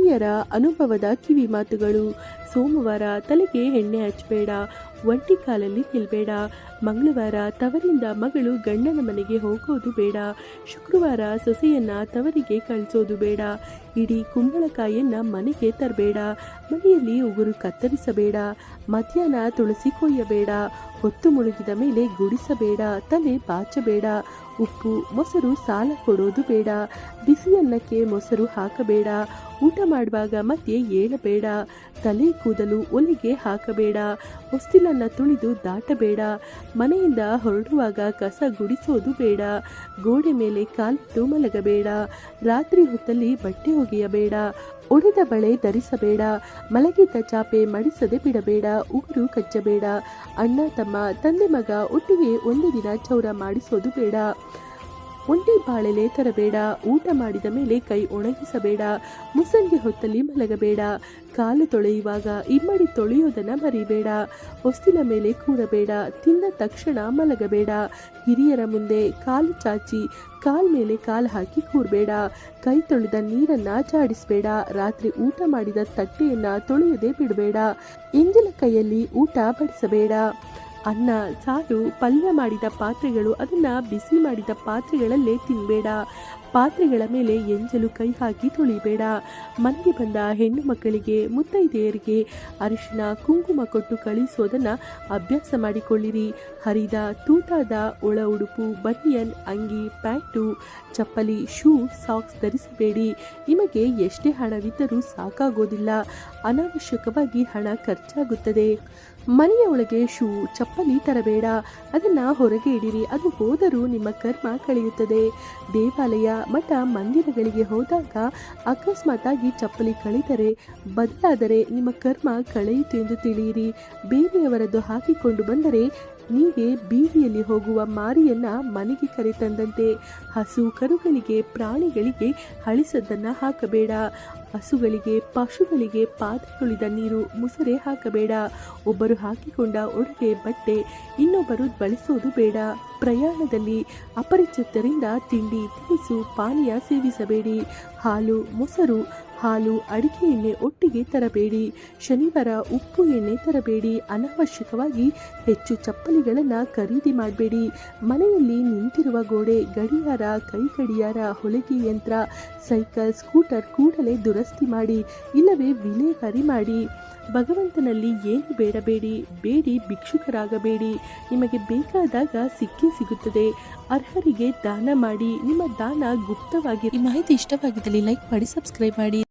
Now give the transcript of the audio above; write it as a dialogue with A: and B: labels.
A: ಹಿರಿಯರ ಅನುಭವದ ಕಿವಿ ಮಾತುಗಳು. ಸೋಮವಾರ ತಲೆಗೆ ಎಣ್ಣೆ ಹಚ್ಚಬೇಡ, ಒಂಟಿ ಕಾಲಲ್ಲಿ ನಿಲ್ಬೇಡ. ಮಂಗಳವಾರ ತವರಿಂದ ಮಗಳು ಗಂಡನ ಮನೆಗೆ ಹೋಗೋದು ಬೇಡ. ಶುಕ್ರವಾರ ಸೊಸೆಯನ್ನ ತವರಿಗೆ ಕಳಿಸೋದು ಬೇಡ. ಇಡೀ ಕುಂಬಳಕಾಯಿಯನ್ನ ಮನೆಗೆ ತರಬೇಡ. ಮನೆಯಲ್ಲಿ ಉಗುರು ಕತ್ತರಿಸಬೇಡ. ಮಧ್ಯಾಹ್ನ ತುಳಸಿ ಕೊಯ್ಯಬೇಡ. ಹೊತ್ತು ಮುಳುಗಿದ ಮೇಲೆ ಗುಡಿಸಬೇಡ. ತಲೆ ಬಾಚಬೇಡ. ಉಪ್ಪು ಮೊಸರು ಸಾಲ ಕೊಡೋದು ಬೇಡ. ಬಿಸಿ ಅನ್ನಕ್ಕೆ ಮೊಸರು ಹಾಕಬೇಡ. ಊಟ ಮಾಡುವಾಗ ಮಧ್ಯೆ ಏಳಬೇಡ. ತಲೆ ಕೂದಲು ಒಲೆಗೆ ಹಾಕಬೇಡ. ಹೊಸ್ತಿಲನ್ನು ತುಳಿದು ದಾಟಬೇಡ. ಮನೆಯಿಂದ ಹೊರಡುವಾಗ ಕಸ ಗುಡಿಸೋದು ಬೇಡ. ಗೋಡೆ ಮೇಲೆ ಕಾಲಿಟ್ಟು ಮಲಗಬೇಡ. ರಾತ್ರಿ ಹೊತ್ತಲ್ಲಿ ಬಟ್ಟೆ ಒಗೆಯಬೇಡ. ಒಡೆದ ಬಳೆ ಧರಿಸಬೇಡ. ಮಲಗಿದ್ದ ಚಾಪೆ ಮಡಿಸದೆ ಬಿಡಬೇಡ. ಉಗುರು ಕಚ್ಚಬೇಡ. ಅಣ್ಣ ತಮ್ಮ ತಂದೆ ಮಗ ಒಟ್ಟಿಗೆ ಒಂದು ದಿನ ಚೌರ ಮಾಡಿಸೋದು ಬೇಡ. ಒಂಟಿ ಬಾಳೆಲೆ ತರಬೇಡ. ಊಟ ಮಾಡಿದ ಮೇಲೆ ಕೈ ಒಣಗಿಸಬೇಡ. ಮುಸಂಜೆ ಹೊತ್ತಲ್ಲಿ ಮಲಗಬೇಡ. ಕಾಲು ತೊಳೆಯುವಾಗ ಇಮ್ಮಡಿ ತೊಳೆಯೋದನ್ನ ಮರಿಬೇಡ. ಹೊಸ್ತಿಲ ಮೇಲೆ ಕೂರಬೇಡ. ತಿಂದ ತಕ್ಷಣ ಮಲಗಬೇಡ. ಹಿರಿಯರ ಮುಂದೆ ಕಾಲು ಚಾಚಿ ಕಾಲ್ ಮೇಲೆ ಕಾಲು ಹಾಕಿ ಕೂರಬೇಡ. ಕೈ ತೊಳೆದ ನೀರನ್ನ ಜಾಡಿಸಬೇಡ. ರಾತ್ರಿ ಊಟ ಮಾಡಿದ ತಟ್ಟೆಯನ್ನ ತೊಳೆಯದೆ ಬಿಡಬೇಡ. ಎಂಜಲ ಕೈಯಲ್ಲಿ ಊಟ ಬಡಿಸಬೇಡ. ಅನ್ನ ಸಾರು ಪಲ್ಯ ಮಾಡಿದ ಪಾತ್ರೆಗಳು ಅದನ್ನು ಬಿಸಿ ಮಾಡಿದ ಪಾತ್ರೆಗಳಲ್ಲೇ ತಿನ್ನಬೇಡ. ಪಾತ್ರೆಗಳ ಮೇಲೆ ಎಂಜಲು ಕೈ ಹಾಕಿ ತೊಳಿಬೇಡ. ಮನೆಗೆ ಬಂದ ಹೆಣ್ಣು ಮಕ್ಕಳಿಗೆ ಮುತ್ತೈದೆಯರಿಗೆ ಅರಿಶಿನ ಕುಂಕುಮ ಕೊಟ್ಟು ಕಳಿಸೋದನ್ನು ಅಭ್ಯಾಸ ಮಾಡಿಕೊಳ್ಳಿರಿ. ಹರಿದ ತೂತಾದ ಒಳ ಉಡುಪು, ಬನಿಯನ್, ಅಂಗಿ, ಪ್ಯಾಂಟು, ಚಪ್ಪಲಿ, ಶೂ, ಸಾಕ್ಸ್ ಧರಿಸಬೇಡಿ. ನಿಮಗೆ ಎಷ್ಟೇ ಹಣವಿದ್ದರೂ ಸಾಕಾಗೋದಿಲ್ಲ. ಅನಾವಶ್ಯಕವಾಗಿ ಹಣ ಖರ್ಚಾಗುತ್ತದೆ. ಮನೆಯ ಒಳಗೆ ಶೂ ಚಪ್ಪಲಿ ತರಬೇಡ. ಅದನ್ನು ಹೊರಗೆ ಇಡಿರಿ. ಅದು ಹೋದರೂ ನಿಮ್ಮ ಕರ್ಮ ಕಳೆಯುತ್ತದೆ. ದೇವಾಲಯ ಮಠ ಮಂದಿರಗಳಿಗೆ ಹೋದಾಗ ಅಕಸ್ಮಾತಾಗಿ ಚಪ್ಪಲಿ ಕಳೆದರೆ ಬದಲಾದರೆ ನಿಮ್ಮ ಕರ್ಮ ಕಳೆಯಿತು ಎಂದು ತಿಳಿಯಿರಿ. ಬೇರೆಯವರದ್ದು ಹಾಕಿಕೊಂಡು ಬಂದರೆ ನೀವೇ ಬೀದಿಯಲ್ಲಿ ಹೋಗುವ ಮಾರಿಯನ್ನ ಮನೆಗೆ ಕರೆತಂದಂತೆ. ಹಸು ಕರುಗಳಿಗೆ ಪ್ರಾಣಿಗಳಿಗೆ ಹಳಿಸದ್ದನ್ನು ಹಾಕಬೇಡ. ಹಸುಗಳಿಗೆ ಪಶುಗಳಿಗೆ ಪಾದ ತೊಳೆದ ನೀರು ಮುಸರೆ ಹಾಕಬೇಡ. ಒಬ್ಬರು ಹಾಕಿಕೊಂಡ ಉಡುಗೆ ಬಟ್ಟೆ ಇನ್ನೊಬ್ಬರು ಬಳಸೋದು ಬೇಡ. ಪ್ರಯಾಣದಲ್ಲಿ ಅಪರಿಚಿತರಿಂದ ತಿಂಡಿ ತಿನಿಸು ಪಾನೀಯ ಸೇವಿಸಬೇಡಿ. ಹಾಲು ಮೊಸರು ಹಾಲು ಅಡಿಕೆ ಎಣ್ಣೆ ಒಟ್ಟಿಗೆ ತರಬೇಡಿ. ಶನಿವಾರ ಉಪ್ಪು ಎಣ್ಣೆ ತರಬೇಡಿ. ಅನಾವಶ್ಯಕವಾಗಿ ಹೆಚ್ಚು ಚಪ್ಪಲಿಗಳನ್ನು ಖರೀದಿ ಮಾಡಬೇಡಿ. ಮನೆಯಲ್ಲಿ ನಿಂತಿರುವ ಗೋಡೆ, ಗಡಿಯಾರ, ಕೈ ಗಡಿಯಾರ, ಹೊಲಿಗೆ ಯಂತ್ರ, ಸೈಕಲ್, ಸ್ಕೂಟರ್ ಕೂಡಲೇ ದುರಸ್ತಿ ಮಾಡಿ, ಇಲ್ಲವೇ ವಿಲೇವಾರಿ ಮಾಡಿ. ಭಗವಂತನಲ್ಲಿ ಏನು ಬೇಡಬೇಡಿ. ಬೇಡಿ ಭಿಕ್ಷುಕರಾಗಬೇಡಿ. ನಿಮಗೆ ಬೇಕಾದಾಗ ಸಿಕ್ಕೇ ಸಿಗುತ್ತದೆ. ಅರ್ಹರಿಗೆ ದಾನ ಮಾಡಿ. ನಿಮ್ಮ ದಾನ ಗುಪ್ತವಾಗಿ. ಈ ಮಾಹಿತಿ ಇಷ್ಟವಾಗಿದ್ದಲ್ಲಿ ಲೈಕ್ ಮಾಡಿ, ಸಬ್ಸ್ಕ್ರೈಬ್ ಮಾಡಿ.